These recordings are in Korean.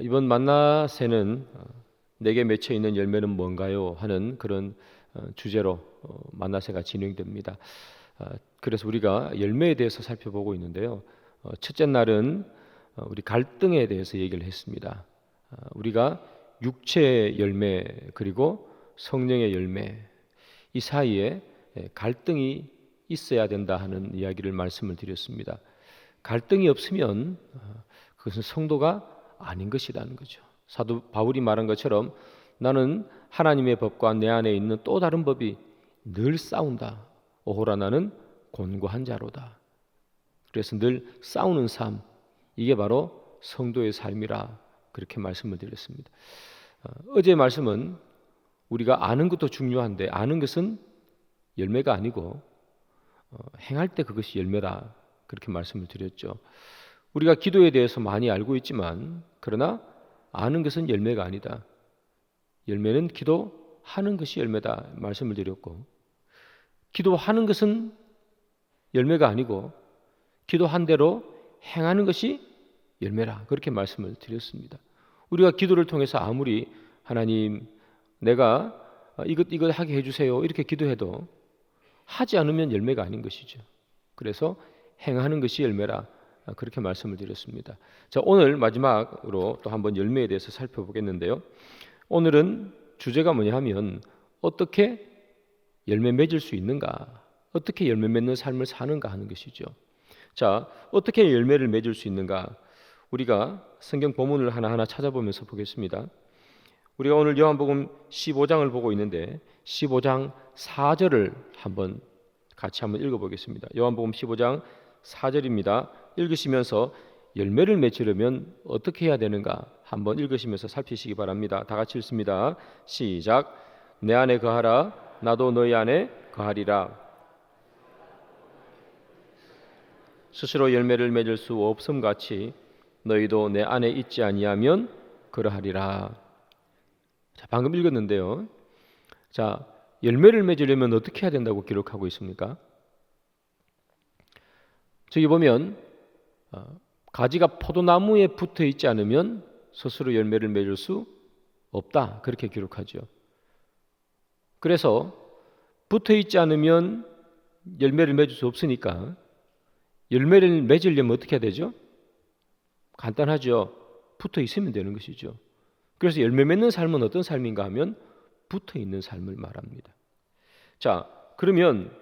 이번 만나새는 내게 맺혀 있는 열매는 뭔가요? 하는 그런 주제로 만나새가 진행됩니다. 그래서 우리가 열매에 대해서 살펴보고 있는데요. 첫째 날은 우리 갈등에 대해서 얘기를 했습니다. 우리가 육체의 열매 그리고 성령의 열매 이 사이에 갈등이 있어야 된다 하는 이야기를 말씀을 드렸습니다. 갈등이 없으면 그것은 성도가 아닌 것이라는 거죠. 사도 바울이 말한 것처럼 나는 하나님의 법과 내 안에 있는 또 다른 법이 늘 싸운다. 오호라 나는 곤고한 자로다. 그래서 늘 싸우는 삶, 이게 바로 성도의 삶이라 그렇게 말씀을 드렸습니다. 어제 말씀은 우리가 아는 것도 중요한데 아는 것은 열매가 아니고 행할 때 그것이 열매다 그렇게 말씀을 드렸죠. 우리가 기도에 대해서 많이 알고 있지만 그러나 아는 것은 열매가 아니다. 열매는 기도하는 것이 열매다 말씀을 드렸고, 기도하는 것은 열매가 아니고 기도한 대로 행하는 것이 열매라 그렇게 말씀을 드렸습니다. 우리가 기도를 통해서 아무리 하나님 내가 이것 하게 해주세요 이렇게 기도해도 하지 않으면 열매가 아닌 것이죠. 그래서 행하는 것이 열매라 그렇게 말씀을 드렸습니다. 자, 오늘 마지막으로 또 한번 열매에 대해서 살펴보겠는데요. 오늘은 주제가 뭐냐 하면 어떻게 열매 맺을 수 있는가, 어떻게 열매 맺는 삶을 사는가 하는 것이죠. 자, 어떻게 열매를 맺을 수 있는가, 우리가 성경 본문을 하나하나 찾아보면서 보겠습니다. 우리가 오늘 요한복음 15장을 보고 있는데 15장 4절을 같이 한번 읽어보겠습니다. 요한복음 15장 4절입니다. 읽으시면서 열매를 맺으려면 어떻게 해야 되는가 한번 읽으시면서 살피시기 바랍니다. 다 같이 읽습니다. 시작. 내 안에 거하라 나도 너희 안에 거하리라. 스스로 열매를 맺을 수 없음같이 너희도 내 안에 있지 아니하면 그러하리라. 자, 방금 읽었는데요. 자, 열매를 맺으려면 어떻게 해야 된다고 기록하고 있습니까? 저기 보면 가지가 포도나무에 붙어 있지 않으면 스스로 열매를 맺을 수 없다 그렇게 기록하죠. 그래서 붙어 있지 않으면 열매를 맺을 수 없으니까 열매를 맺으려면 어떻게 해야 되죠? 간단하죠. 붙어 있으면 되는 것이죠. 그래서 열매 맺는 삶은 어떤 삶인가 하면 붙어 있는 삶을 말합니다. 자, 그러면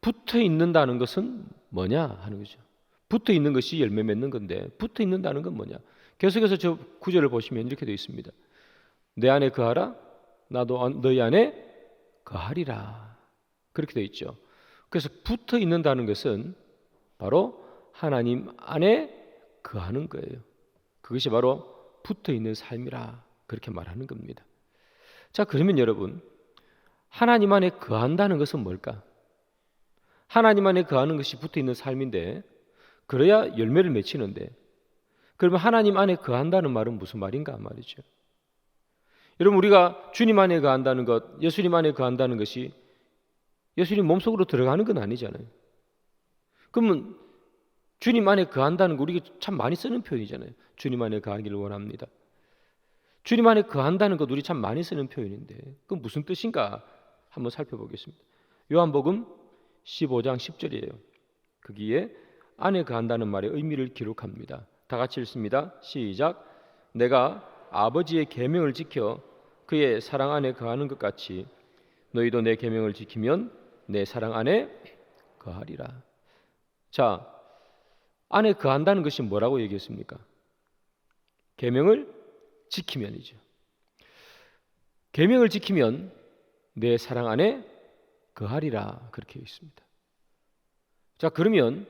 붙어 있는다는 것은 뭐냐 하는 거죠. 붙어 있는 것이 열매 맺는 건데 붙어 있는다는 건 뭐냐? 계속해서 저 구절을 보시면 이렇게 되어 있습니다. 내 안에 거하라 나도 너희 안에 거하리라 그렇게 되어 있죠. 그래서 붙어 있는다는 것은 바로 하나님 안에 거하는 거예요. 그것이 바로 붙어 있는 삶이라 그렇게 말하는 겁니다. 자, 그러면 여러분, 하나님 안에 거한다는 것은 뭘까? 하나님 안에 거하는 것이 붙어 있는 삶인데 그래야 열매를 맺히는데, 그러면 하나님 안에 거한다는 말은 무슨 말인가 말이죠. 여러분, 우리가 주님 안에 거한다는 것, 예수님 안에 거한다는 것이 예수님 몸속으로 들어가는 건 아니잖아요. 그러면 주님 안에 거한다는 거 우리가 참 많이 쓰는 표현이잖아요. 주님 안에 거하기를 원합니다. 주님 안에 거한다는 것 우리 참 많이 쓰는 표현인데 그건 무슨 뜻인가 한번 살펴보겠습니다. 요한복음 15장 10절이에요. 거기에 안에 거한다는 말의 의미를 기록합니다. 다 같이 읽습니다. 시작. 내가 아버지의 계명을 지켜 그의 사랑 안에 거하는 것 같이 너희도 내 계명을 지키면 내 사랑 안에 거하리라. 자, 안에 거한다는 것이 뭐라고 얘기했습니까? 계명을 지키면이죠. 계명을 지키면 내 사랑 안에 거하리라 그렇게 있습니다. 자, 그러면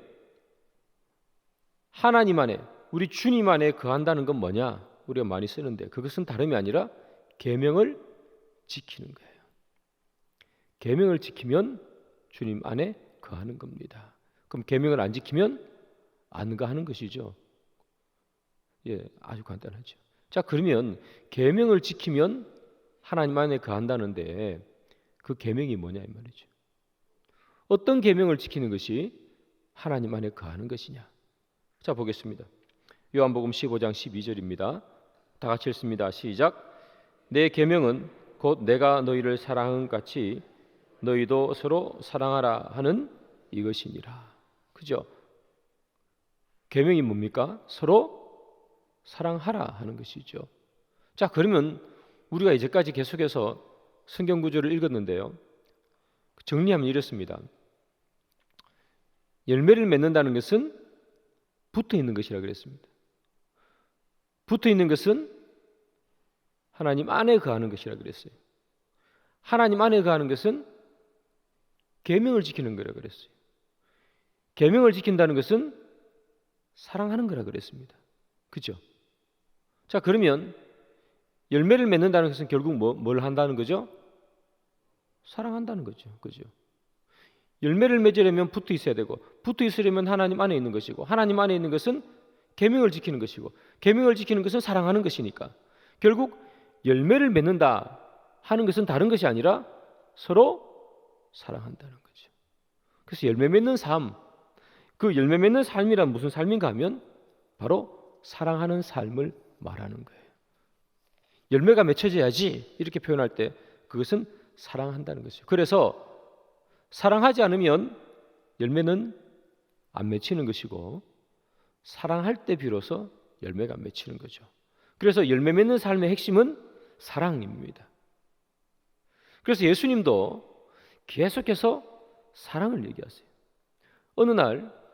하나님 안에 우리 주님 안에 거한다는 건 뭐냐? 우리가 많이 쓰는데 그것은 다름이 아니라 계명을 지키는 거예요. 계명을 지키면 주님 안에 거하는 겁니다. 그럼 계명을 안 지키면 안 거하는 것이죠. 예, 아주 간단하죠. 자, 그러면 계명을 지키면 하나님 안에 거한다는데 그 계명이 뭐냐 이 말이죠. 어떤 계명을 지키는 것이 하나님 안에 거하는 것이냐. 자, 보겠습니다. 요한복음 15장 12절입니다. 다 같이 읽습니다. 시작. 내 계명은 곧 내가 너희를 사랑한 같이 너희도 서로 사랑하라 하는 이것이니라. 그죠? 계명이 뭡니까? 서로 사랑하라 하는 것이죠. 자, 그러면 우리가 이제까지 계속해서 성경 구절을 읽었는데요. 정리하면 이렇습니다. 열매를 맺는다는 것은 붙어 있는 것이라 그랬습니다. 붙어 있는 것은 하나님 안에 거하는 것이라 그랬어요. 하나님 안에 거하는 것은 계명을 지키는 거라 그랬어요. 계명을 지킨다는 것은 사랑하는 거라 그랬습니다. 그죠? 자, 그러면 열매를 맺는다는 것은 결국 뭘 한다는 거죠? 사랑한다는 거죠. 그죠? 열매를 맺으려면 붙어 있어야 되고, 붙어 있으려면 하나님 안에 있는 것이고, 하나님 안에 있는 것은 계명을 지키는 것이고, 계명을 지키는 것은 사랑하는 것이니까 결국 열매를 맺는다 하는 것은 다른 것이 아니라 서로 사랑한다는 거죠. 그래서 열매 맺는 삶, 그 열매 맺는 삶이란 무슨 삶인가 하면 바로 사랑하는 삶을 말하는 거예요. 열매가 맺혀져야지 이렇게 표현할 때 그것은 사랑한다는 것이죠. 그래서 사랑하지 않으면 열매는 안 맺히는 것이고, 사랑할 때 비로소 열매가 맺히는 거죠. 그래서 열매 맺는 삶의 핵심은 사랑입니다. 그래서 예수님도 계속해서 사랑을 얘기하세요. 어느 날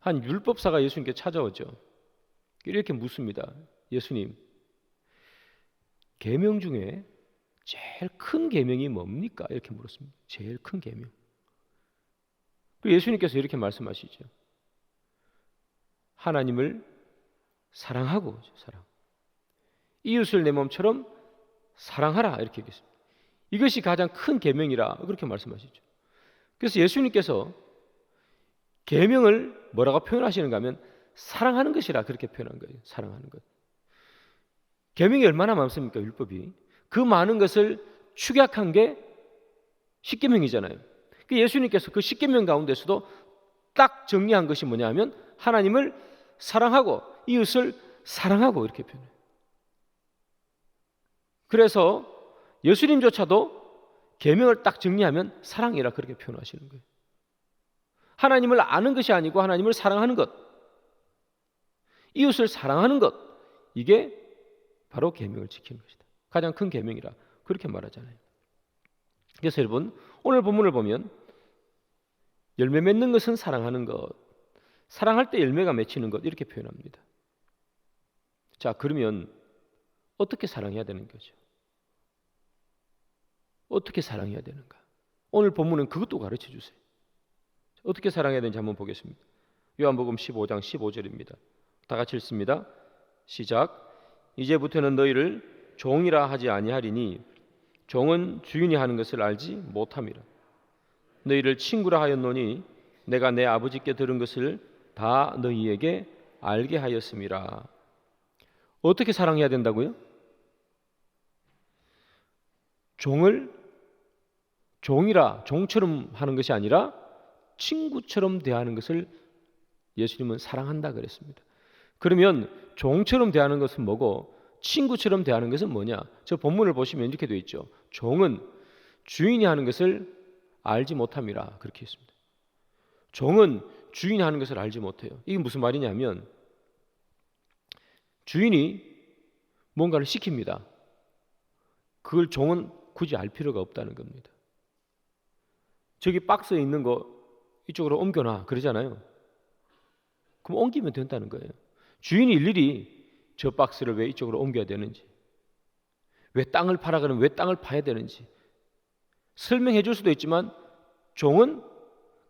한 율법사가 예수님께 찾아오죠. 이렇게 묻습니다. 예수님, 계명 중에 제일 큰 계명이 뭡니까? 이렇게 물었습니다. 제일 큰 계명. 그리고 예수님께서 이렇게 말씀하시죠. 하나님을 사랑하고, 사랑. 이웃을 내 몸처럼 사랑하라, 이렇게 얘기했습니다. 이것이 가장 큰 계명이라 그렇게 말씀하시죠. 그래서 예수님께서 계명을 뭐라고 표현하시는가 하면 사랑하는 것이라 그렇게 표현한 거예요. 사랑하는 것. 계명이 얼마나 많습니까? 율법이. 그 많은 것을 축약한 게 십계명이잖아요. 예수님께서 그 십계명 가운데서도 딱 정리한 것이 뭐냐면 하나님을 사랑하고 이웃을 사랑하고 이렇게 표현해요. 그래서 예수님조차도 계명을 딱 정리하면 사랑이라 그렇게 표현하시는 거예요. 하나님을 아는 것이 아니고 하나님을 사랑하는 것, 이웃을 사랑하는 것, 이게 바로 계명을 지키는 것이다. 가장 큰 계명이라 그렇게 말하잖아요. 그래서 여러분, 오늘 본문을 보면 열매 맺는 것은 사랑하는 것, 사랑할 때 열매가 맺히는 것, 이렇게 표현합니다. 자, 그러면 어떻게 사랑해야 되는 거죠? 어떻게 사랑해야 되는가? 오늘 본문은 그것도 가르쳐 주세요. 어떻게 사랑해야 되는지 한번 보겠습니다. 요한복음 15장 15절입니다. 다 같이 읽습니다. 시작. 이제부터는 너희를 종이라 하지 아니하리니 종은 주인이 하는 것을 알지 못함이라. 너희를 친구라 하였노니 내가 내 아버지께 들은 것을 다 너희에게 알게 하였음이라. 어떻게 사랑해야 된다고요? 종을 종이라, 종처럼 하는 것이 아니라 친구처럼 대하는 것을 예수님은 사랑한다 그랬습니다. 그러면 종처럼 대하는 것은 뭐고 친구처럼 대하는 것은 뭐냐? 저 본문을 보시면 이렇게 되어 있죠. 종은 주인이 하는 것을 알지 못함이라 그렇게 했습니다. 종은 주인이 하는 것을 알지 못해요. 이게 무슨 말이냐면 주인이 뭔가를 시킵니다. 그걸 종은 굳이 알 필요가 없다는 겁니다. 저기 박스에 있는 거 이쪽으로 옮겨놔 그러잖아요. 그럼 옮기면 된다는 거예요. 주인이 일일이 저 박스를 왜 이쪽으로 옮겨야 되는지, 왜 땅을 파라 그러면 왜 땅을 파야 되는지 설명해 줄 수도 있지만 종은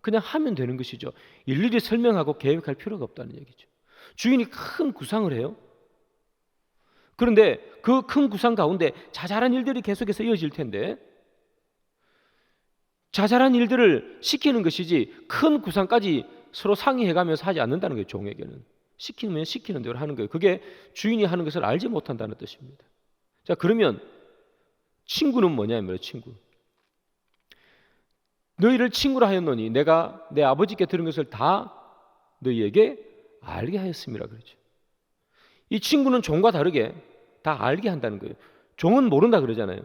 그냥 하면 되는 것이죠. 일일이 설명하고 계획할 필요가 없다는 얘기죠. 주인이 큰 구상을 해요. 그런데 그 큰 구상 가운데 자잘한 일들이 계속해서 이어질 텐데 자잘한 일들을 시키는 것이지 큰 구상까지 서로 상의해가면서 하지 않는다는 거예요. 종에게는 시키면 시키는 대로 하는 거예요. 그게 주인이 하는 것을 알지 못한다는 뜻입니다. 자, 그러면 친구는 뭐냐면 친구. 너희를 친구라 하였노니 내가 내 아버지께 들은 것을 다 너희에게 알게 하였음이라 그러죠. 이 친구는 종과 다르게 다 알게 한다는 거예요. 종은 모른다 그러잖아요.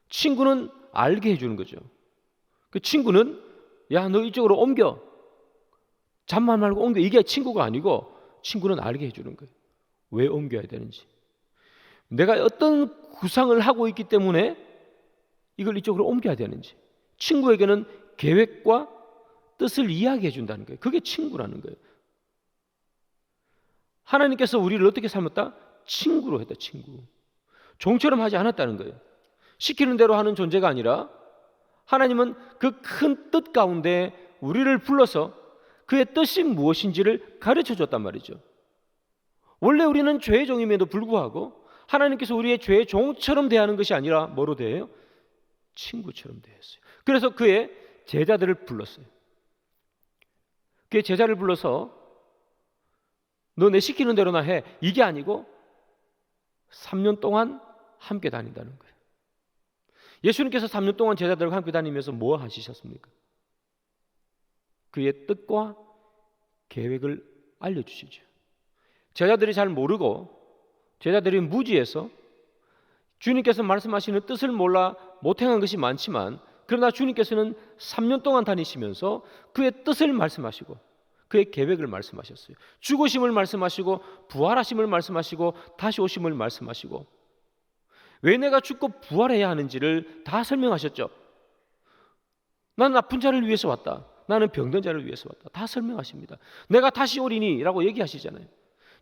친구는 알게 해주는 거죠. 그 친구는 야, 너 이쪽으로 옮겨. 잠만 말고 옮겨. 이게 친구가 아니고 친구는 알게 해주는 거예요. 왜 옮겨야 되는지. 내가 어떤 구상을 하고 있기 때문에 이걸 이쪽으로 옮겨야 되는지. 친구에게는 계획과 뜻을 이야기해 준다는 거예요. 그게 친구라는 거예요. 하나님께서 우리를 어떻게 삶았다? 친구로 했다. 친구. 종처럼 하지 않았다는 거예요. 시키는 대로 하는 존재가 아니라 하나님은 그 큰 뜻 가운데 우리를 불러서 그의 뜻이 무엇인지를 가르쳐 줬단 말이죠. 원래 우리는 죄의 종임에도 불구하고 하나님께서 우리의 죄의 종처럼 대하는 것이 아니라 뭐로 대해요? 친구처럼 대했어요. 그래서 그의 제자들을 불렀어요. 그의 제자를 불러서 너 내 시키는 대로나 해. 이게 아니고 3년 동안 함께 다닌다는 거예요. 예수님께서 3년 동안 제자들과 함께 다니면서 뭐 하시셨습니까? 그의 뜻과 계획을 알려주시죠. 제자들이 잘 모르고 제자들이 무지해서 주님께서 말씀하시는 뜻을 몰라 못 행한 것이 많지만, 그러나 주님께서는 3년 동안 다니시면서 그의 뜻을 말씀하시고 그의 계획을 말씀하셨어요. 죽으심을 말씀하시고 부활하심을 말씀하시고 다시 오심을 말씀하시고 왜 내가 죽고 부활해야 하는지를 다 설명하셨죠. 나는 아픈 자를 위해서 왔다. 나는 병든 자를 위해서 왔다. 다 설명하십니다. 내가 다시 오리니 라고 얘기하시잖아요.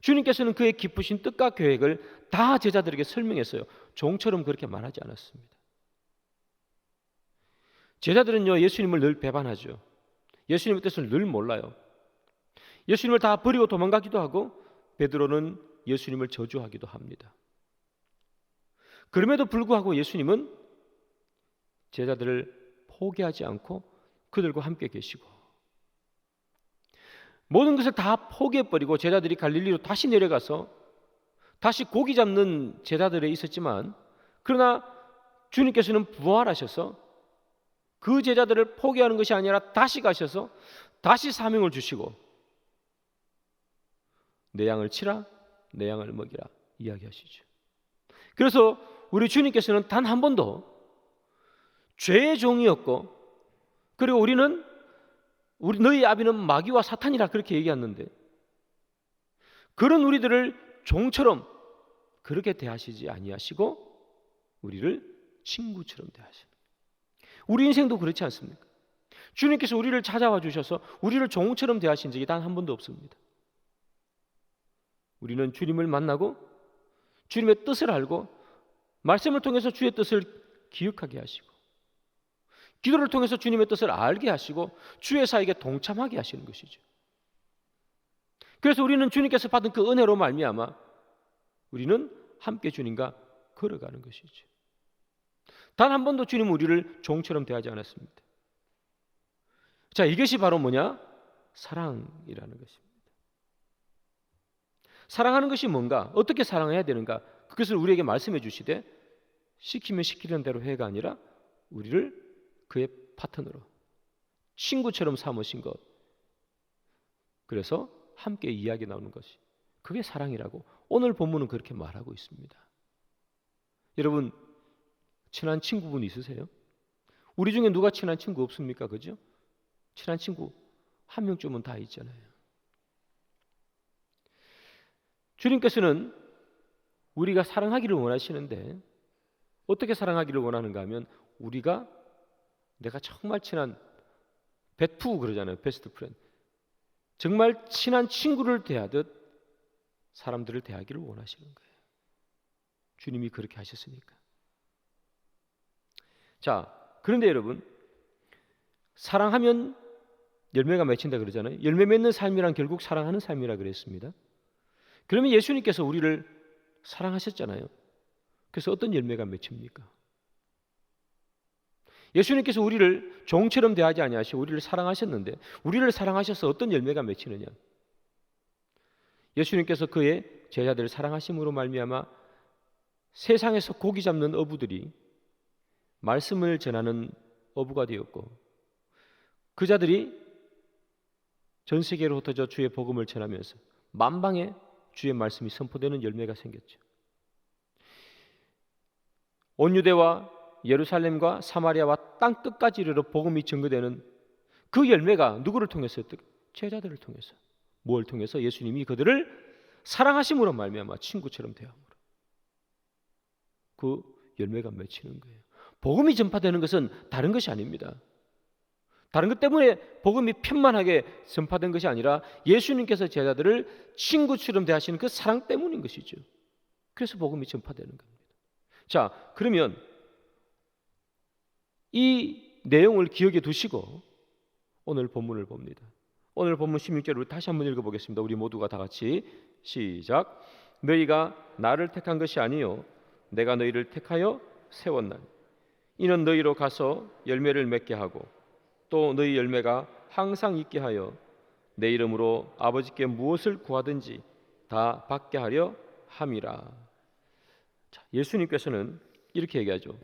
주님께서는 그의 깊으신 뜻과 계획을 다 제자들에게 설명했어요. 종처럼 그렇게 말하지 않았습니다. 제자들은요, 예수님을 늘 배반하죠. 예수님의 뜻을 늘 몰라요. 예수님을 다 버리고 도망가기도 하고 베드로는 예수님을 저주하기도 합니다. 그럼에도 불구하고 예수님은 제자들을 포기하지 않고 그들과 함께 계시고 모든 것을 다 포기해버리고 제자들이 갈릴리로 다시 내려가서 다시 고기 잡는 제자들에 있었지만, 그러나 주님께서는 부활하셔서 그 제자들을 포기하는 것이 아니라 다시 가셔서 다시 사명을 주시고 내 양을 치라, 내 양을 먹이라 이야기하시죠. 그래서 우리 주님께서는 단 한 번도 죄의 종이었고, 그리고 우리는 너희 아비는 마귀와 사탄이라 그렇게 얘기했는데, 그런 우리들을 종처럼 그렇게 대하시지 아니하시고 우리를 친구처럼 대하시는, 우리 인생도 그렇지 않습니까? 주님께서 우리를 찾아와 주셔서 우리를 종처럼 대하신 적이 단 한 번도 없습니다. 우리는 주님을 만나고 주님의 뜻을 알고 말씀을 통해서 주의 뜻을 기억하게 하시고 기도를 통해서 주님의 뜻을 알게 하시고 주의 사역에 동참하게 하시는 것이죠. 그래서 우리는 주님께서 받은 그 은혜로 말미암아 우리는 함께 주님과 걸어가는 것이죠. 단 한 번도 주님은 우리를 종처럼 대하지 않았습니다. 자, 이것이 바로 뭐냐? 사랑이라는 것입니다. 사랑하는 것이 뭔가? 어떻게 사랑해야 되는가? 그것을 우리에게 말씀해 주시되, 시키면 시키는 대로 해가 아니라 우리를 그의 파트너로 친구처럼 삼으신 것, 그래서 함께 이야기 나오는 것이, 그게 사랑이라고 오늘 본문은 그렇게 말하고 있습니다. 여러분, 친한 친구분 있으세요? 우리 중에 누가 친한 친구 없습니까? 그죠? 친한 친구 한 명쯤은 다 있잖아요. 주님께서는 우리가 사랑하기를 원하시는데 어떻게 사랑하기를 원하는가 하면, 우리가 내가 정말 친한 베프 그러잖아요. 베스트 프렌드. 정말 친한 친구를 대하듯 사람들을 대하기를 원하시는 거예요. 주님이 그렇게 하셨으니까. 자, 그런데 여러분, 사랑하면 열매가 맺힌다 그러잖아요. 열매 맺는 삶이란 결국 사랑하는 삶이라 그랬습니다. 그러면 예수님께서 우리를 사랑하셨잖아요. 그래서 어떤 열매가 맺힙니까? 예수님께서 우리를 종처럼 대하지 아니하시고 우리를 사랑하셨는데, 우리를 사랑하셔서 어떤 열매가 맺히느냐? 예수님께서 그의 제자들을 사랑하심으로 말미암아 세상에서 고기 잡는 어부들이 말씀을 전하는 어부가 되었고, 그 자들이 전 세계로 흩어져 주의 복음을 전하면서 만방에 주의 말씀이 선포되는 열매가 생겼죠. 온 유대와 예루살렘과 사마리아와 땅 끝까지 이르러 복음이 증거되는 그 열매가 누구를 통해서였던? 제자들을 통해서. 뭘 통해서? 예수님이 그들을 사랑하심으로 말미암아 친구처럼 대함으로. 그 열매가 맺히는 거예요. 복음이 전파되는 것은 다른 것이 아닙니다. 다른 것 때문에 복음이 편만하게 전파된 것이 아니라 예수님께서 제자들을 친구처럼 대하시는 그 사랑 때문인 것이죠. 그래서 복음이 전파되는 겁니다. 자, 그러면 이 내용을 기억해 두시고 오늘 본문을 봅니다. 오늘 본문 16절을 다시 한번 읽어보겠습니다. 우리 모두가 다 같이 시작. 너희가 나를 택한 것이 아니요 내가 너희를 택하여 세웠나니 이는 너희로 가서 열매를 맺게 하고 또 너희 열매가 항상 있게 하여 내 이름으로 아버지께 무엇을 구하든지 다 받게 하려 함이라. 자, 예수님께서는 이렇게 얘기하죠.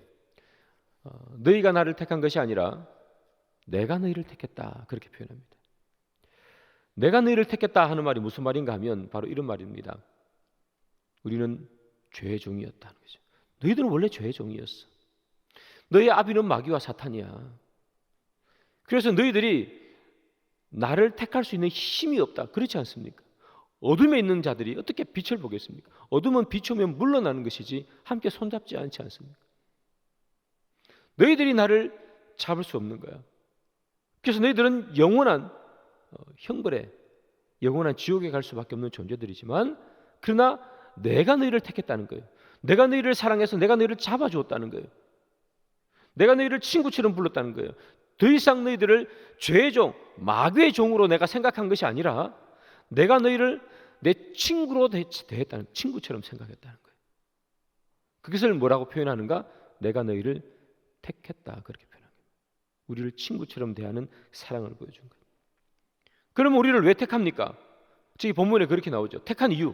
너희가 나를 택한 것이 아니라 내가 너희를 택했다, 그렇게 표현합니다. 내가 너희를 택했다 하는 말이 무슨 말인가 하면 바로 이런 말입니다. 우리는 죄의 종이었다는 거죠. 너희들은 원래 죄의 종이었어. 너희 아비는 마귀와 사탄이야. 그래서 너희들이 나를 택할 수 있는 힘이 없다. 그렇지 않습니까? 어둠에 있는 자들이 어떻게 빛을 보겠습니까? 어둠은 비추면 물러나는 것이지 함께 손잡지 않지 않습니까? 너희들이 나를 잡을 수 없는 거야. 그래서 너희들은 영원한 형벌에, 영원한 지옥에 갈 수밖에 없는 존재들이지만 그러나 내가 너희를 택했다는 거예요. 내가 너희를 사랑해서 내가 너희를 잡아주었다는 거예요. 내가 너희를 친구처럼 불렀다는 거예요. 더 이상 너희들을 죄의 종, 마귀의 종으로 내가 생각한 것이 아니라 내가 너희를 내 친구로 대했다는, 친구처럼 생각했다는 거예요. 그것을 뭐라고 표현하는가? 내가 너희를 택했다, 그렇게 표현합니다. 우리를 친구처럼 대하는 사랑을 보여준 거예요. 그럼 우리를 왜 택합니까? 저기 본문에 그렇게 나오죠. 택한 이유.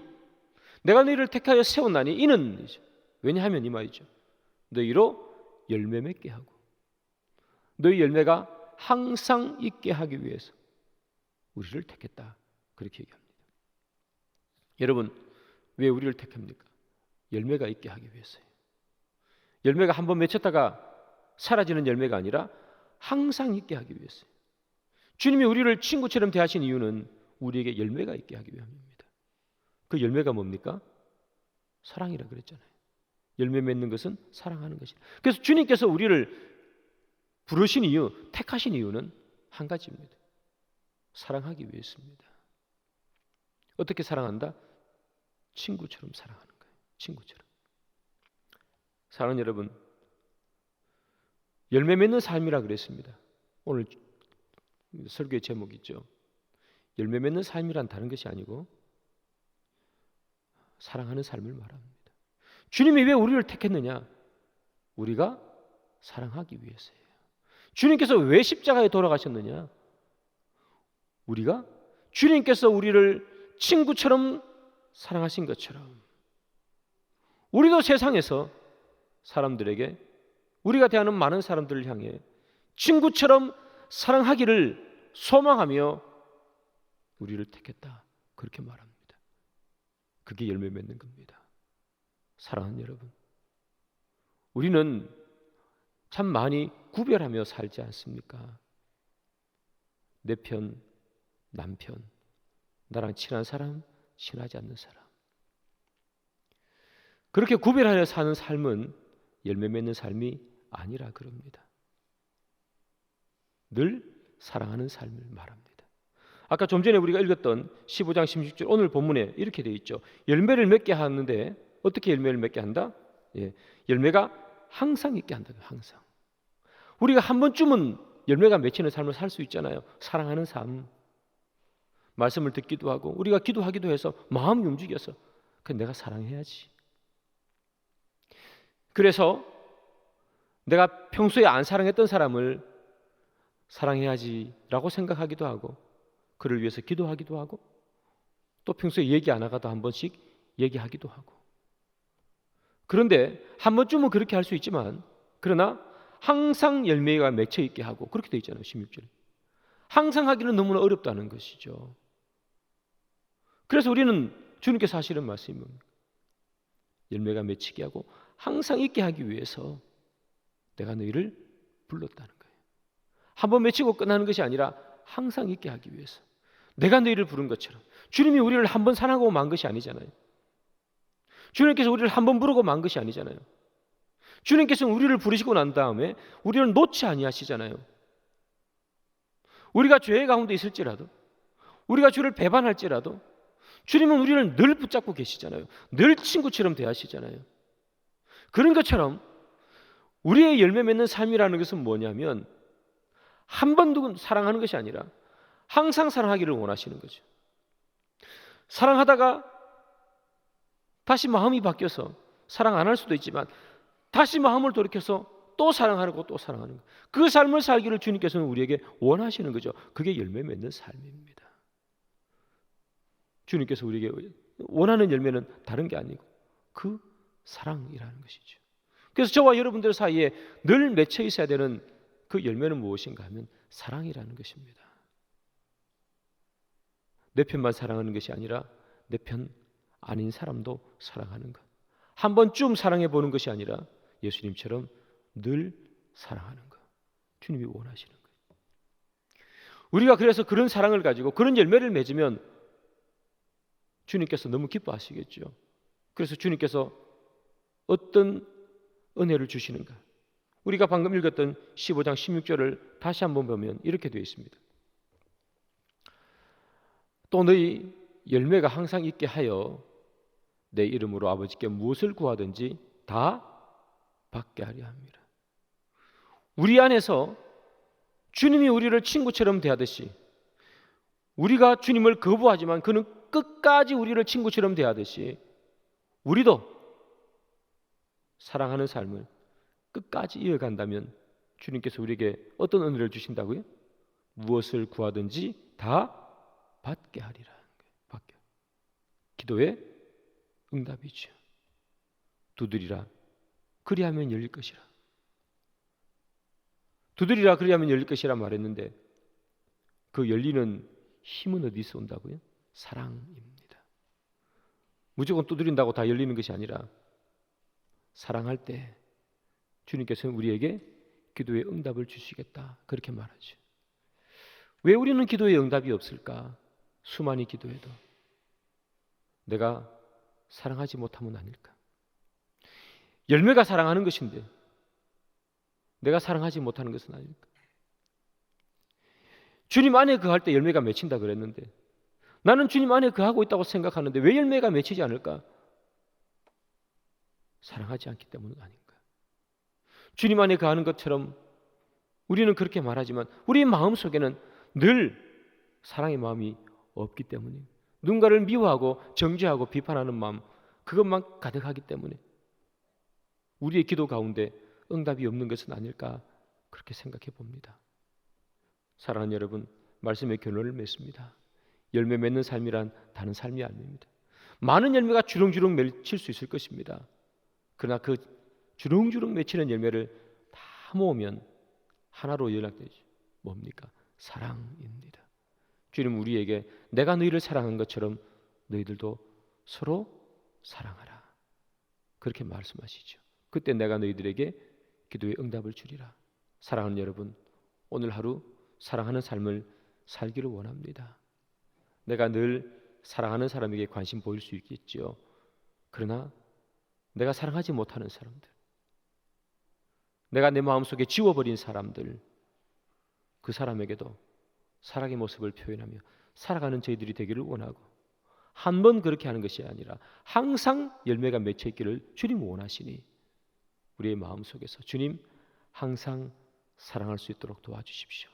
내가 너희를 택하여 세웠나니 이는, 왜냐하면 이 말이죠. 너희로 열매 맺게 하고 너희 열매가 항상 있게 하기 위해서 우리를 택했다, 그렇게 얘기합니다. 여러분, 왜 우리를 택합니까? 열매가 있게 하기 위해서예요. 열매가 한번 맺혔다가 사라지는 열매가 아니라 항상 있게 하기 위해서예요. 주님이 우리를 친구처럼 대하신 이유는 우리에게 열매가 있게 하기 위함입니다. 그 열매가 뭡니까? 사랑이라 그랬잖아요. 열매 맺는 것은 사랑하는 것이다. 그래서 주님께서 우리를 부르신 이유, 택하신 이유는 한 가지입니다. 사랑하기 위해서입니다. 어떻게 사랑한다? 친구처럼 사랑하는 거예요. 친구처럼. 사랑하는 여러분, 열매 맺는 삶이라 그랬습니다. 오늘 설교의 제목이 있죠. 열매 맺는 삶이란 다른 것이 아니고 사랑하는 삶을 말합니다. 주님이 왜 우리를 택했느냐? 우리가 사랑하기 위해서예요. 주님께서 왜 십자가에 돌아가셨느냐? 우리가 주님께서 우리를 친구처럼 사랑하신 것처럼 우리도 세상에서 사람들에게, 우리가 대하는 많은 사람들을 향해 친구처럼 사랑하기를 소망하며 우리를 택했다, 그렇게 말합니다. 그게 열매 맺는 겁니다. 사랑하는 여러분, 우리는 참 많이 구별하며 살지 않습니까? 내 편, 남편, 나랑 친한 사람, 친하지 않는 사람. 그렇게 구별하여 사는 삶은 열매 맺는 삶이 아니라 그럽니다. 늘 사랑하는 삶을 말합니다. 아까 좀 전에 우리가 읽었던 15장 16절 오늘 본문에 이렇게 되어 있죠. 열매를 맺게 하는데 어떻게 열매를 맺게 한다? 열매가 항상 있게 한다. 항상. 우리가 한 번쯤은 열매가 맺히는 삶을 살 수 있잖아요. 사랑하는 삶. 말씀을 듣기도 하고 우리가 기도하기도 해서 마음이 움직여서 내가 사랑해야지. 그래서 내가 평소에 안 사랑했던 사람을 사랑해야지라고 생각하기도 하고 그를 위해서 기도하기도 하고 또 평소에 얘기 안 하가도 한 번씩 얘기하기도 하고. 그런데 한 번쯤은 그렇게 할 수 있지만 그러나 항상 열매가 맺혀 있게 하고 그렇게 되어 있잖아요. 16절에. 항상 하기는 너무나 어렵다는 것이죠. 그래서 우리는 주님께서 하시는 말씀이 뭡니까? 열매가 맺히게 하고 항상 있게 하기 위해서 내가 너희를 불렀다는 거예요. 한번 맺히고 끝나는 것이 아니라 항상 있게 하기 위해서 내가 너희를 부른 것처럼. 주님이 우리를 한 번 사랑하고 만 것이 아니잖아요. 주님께서 우리를 한 번 부르고 만 것이 아니잖아요. 주님께서는 우리를 부르시고 난 다음에 우리를 놓지 아니하시잖아요. 우리가 죄 가운데 있을지라도, 우리가 주를 배반할지라도 주님은 우리를 늘 붙잡고 계시잖아요. 늘 친구처럼 대하시잖아요. 그런 것처럼 우리의 열매 맺는 삶이라는 것은 뭐냐면 한 번 사랑하는 것이 아니라 항상 사랑하기를 원하시는 거죠. 사랑하다가 다시 마음이 바뀌어서 사랑 안 할 수도 있지만 다시 마음을 돌이켜서 또 사랑하고 또 사랑하는 것. 그 삶을 살기를 주님께서는 우리에게 원하시는 거죠. 그게 열매 맺는 삶입니다. 주님께서 우리에게 원하는 열매는 다른 게 아니고 그 사랑이라는 것이죠. 그래서 저와 여러분들 사이에 늘 맺혀 있어야 되는 그 열매는 무엇인가 하면 사랑이라는 것입니다. 내 편만 사랑하는 것이 아니라 내 편 아닌 사람도 사랑하는 것. 한 번쯤 사랑해 보는 것이 아니라 예수님처럼 늘 사랑하는 것. 주님이 원하시는 거예요. 우리가 그래서 그런 사랑을 가지고 그런 열매를 맺으면 주님께서 너무 기뻐하시겠죠. 그래서 주님께서 어떤 은혜를 주시는가? 우리가 방금 읽었던 15장 16절을 다시 한번 보면 이렇게 되어 있습니다. 또 너희 열매가 항상 있게 하여 내 이름으로 아버지께 무엇을 구하든지 다 받게 하려 합니다. 우리 안에서 주님이 우리를 친구처럼 대하듯이 우리가 주님을 거부하지만 그는 끝까지 우리를 친구처럼 대하듯이 우리도 사랑하는 삶을 끝까지 이어간다면 주님께서 우리에게 어떤 은혜를 주신다고요? 무엇을 구하든지 다 받게 하리라는 거예요. 받게. 기도의 응답이죠. 두드리라 그리하면 열릴 것이라. 두드리라 그리하면 열릴 것이라 말했는데 그 열리는 힘은 어디서 온다고요? 사랑입니다. 무조건 두드린다고 다 열리는 것이 아니라 사랑할 때 주님께서는 우리에게 기도의 응답을 주시겠다 그렇게 말하죠. 왜 우리는 기도의 응답이 없을까? 수많이 기도해도 내가 사랑하지 못하면 아닐까? 열매가 사랑하는 것인데 내가 사랑하지 못하는 것은 아닐까? 주님 안에 거할 때 열매가 맺힌다 그랬는데 나는 주님 안에 거하고 있다고 생각하는데 왜 열매가 맺히지 않을까? 사랑하지 않기 때문 아닌가? 주님 안에 거하는 것처럼 우리는 그렇게 말하지만 우리 마음속에는 늘 사랑의 마음이 없기 때문에 누군가를 미워하고 정죄하고 비판하는 마음 그것만 가득하기 때문에 우리의 기도 가운데 응답이 없는 것은 아닐까 그렇게 생각해 봅니다. 사랑하는 여러분, 말씀의 결론을 맺습니다. 열매 맺는 삶이란 다른 삶이 아닙니다. 많은 열매가 주렁주렁 맺힐 수 있을 것입니다. 그러나 그 주렁주렁 맺히는 열매를 다 모으면 하나로 연락되죠. 뭡니까? 사랑입니다. 주님 우리에게 내가 너희를 사랑한 것처럼 너희들도 서로 사랑하라. 그렇게 말씀하시죠. 그때 내가 너희들에게 기도의 응답을 주리라. 사랑하는 여러분, 오늘 하루 사랑하는 삶을 살기를 원합니다. 내가 늘 사랑하는 사람에게 관심 보일 수 있겠지요. 그러나 내가 사랑하지 못하는 사람들, 내가 내 마음속에 지워버린 사람들, 그 사람에게도 사랑의 모습을 표현하며 살아가는 저희들이 되기를 원하고 한 번 그렇게 하는 것이 아니라 항상 열매가 맺혀 있기를 주님 원하시니 우리의 마음속에서 주님 항상 사랑할 수 있도록 도와주십시오.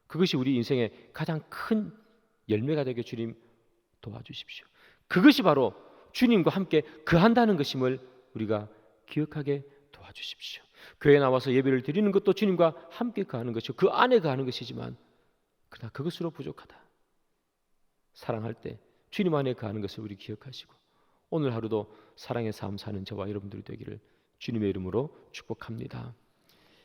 그것이 우리 인생의 가장 큰 열매가 되게 주님 도와주십시오. 그것이 바로 주님과 함께 거한다는 것임을 우리가 기억하게 도와주십시오. 교회에 나와서 예배를 드리는 것도 주님과 함께 거하는 것이고 그 안에 거하는 것이지만 그러나 그것으로 부족하다. 사랑할 때 주님 안에 거하는 것을 우리 기억하시고 오늘 하루도 사랑의 삶 사는 저와 여러분들이 되기를 주님의 이름으로 축복합니다.